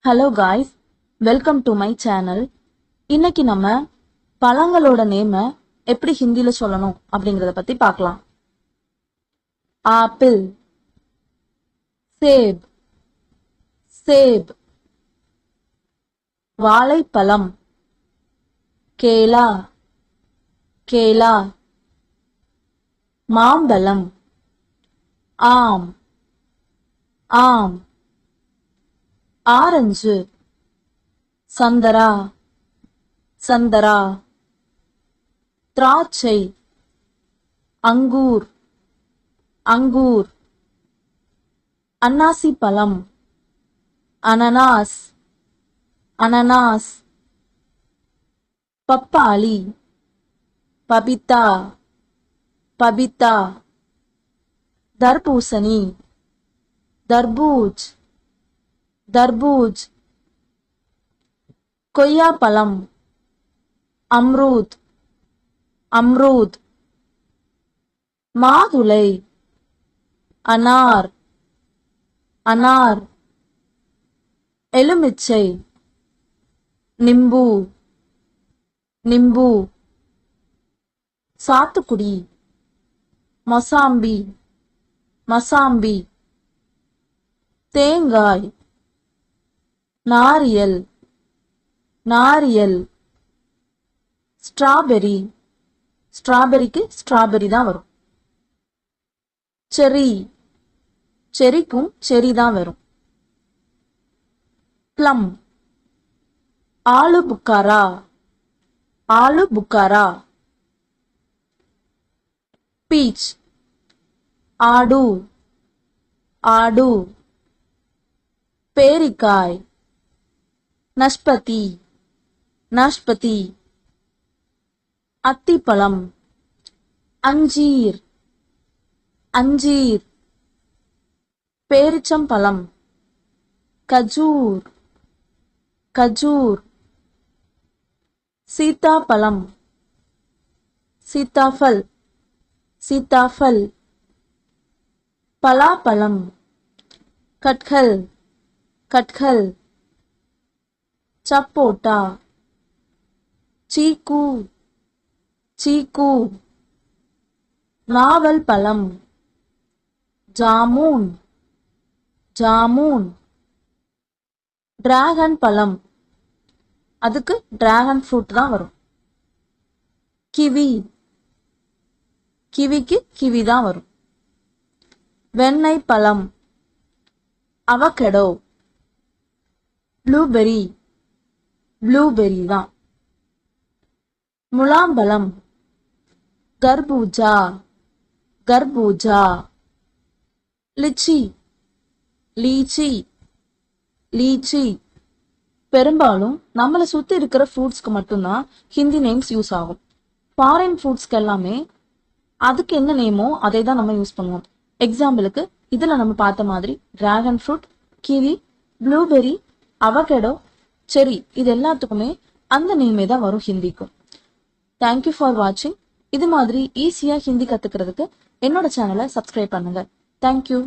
Hello guys, welcome to my channel. இன்னைக்கு நம்ம பழங்களோட நேம எப்படி ஹிந்தில சொல்லணும் அப்படிங்கறத பத்தி பார்க்கலாம். ஆப்பிள், சேப், சேப். வாழைப்பழம், கேலா, கேலா. மாம்பழம், ஆம், ஆம். ஆரஞ்சு, சந்தரா, சந்தரா. திராட்சை, அங்கூர், அங்கூர். அன்னாசி பழம், அனனாஸ், அனனாஸ். பப்பாளி, பபித்தா, பபித்தா. தர்பூசணி, தர்பூஜ், தர்பூஜ். கொய்யாப்பழம், அம்ரூத், அம்ரூத். மாதுளை, அனார், அனார். எலுமிச்சை, நிம்பு, நிம்பு. சாத்துக்குடி, மொசாம்பி, மொசாம்பி. தேங்காய், நாரியல், நாரியல். ஸ்ட்ராபெரி, ஸ்ட்ராபெரிக்கு ஸ்ட்ராபெரி தான் வரும். செரி, செரிக்கும் செரி தான் வரும். பிளம், ஆலு புக்காரா, ஆலு புக்காரா. பீச், ஆடு, ஆடு. பேரிக்காய், நஷ்பதி, நஷ்பதி. அத்திப்பழம், அஞ்சீர், அஞ்சீர். பேரிச்சம்பழம், கஜூர், கஜூர். சீத்தாப்பழம், சீத்தாஃபல், சீத்தாஃபல். பலாப்பழம், கட்கல், கட்கல். சப்போட்டா, சீக்கு, சீக்கு. நாவல் பழம், ஜாமூன், ஜாமூன். டிராகன் பழம், அதுக்கு டிராகன் ஃப்ரூட் தான் வரும். கிவி, கிவிக்கு கிவி தான் வரும். வெண்ணெய் பழம், அவகடோ. ப்ளூபெரி, ப்ளூபெரி தான். முலாம்பழம், கர்பூஜா, கர்பூஜா. Litchi, lychee, lychee. பெரும்பாலும் நம்மளை சுத்தி இருக்கிற ஃப்ரூட்ஸ்க்கு மட்டும்தான் ஹிந்தி நேம்ஸ் யூஸ் ஆகும். ஃபாரின் ஃப்ரூட்ஸ்க்கு எல்லாமே அதுக்கு என்ன நேமோ அதை தான் நம்ம யூஸ் பண்ணுவோம். எக்ஸாம்பிளுக்கு இதுல நம்ம பார்த்த மாதிரி dragon fruit, kiwi, blueberry, avocado, செரி, இது எல்லாத்துக்குமே அந்த நேமே தான் வரும் ஹிந்திக்கும். தேங்க்யூ ஃபார் வாட்சிங். இது மாதிரி ஈஸியா ஹிந்தி கத்துக்கிறதுக்கு என்னோட சேனலை சப்ஸ்கிரைப் பண்ணுங்க. தேங்க்யூ.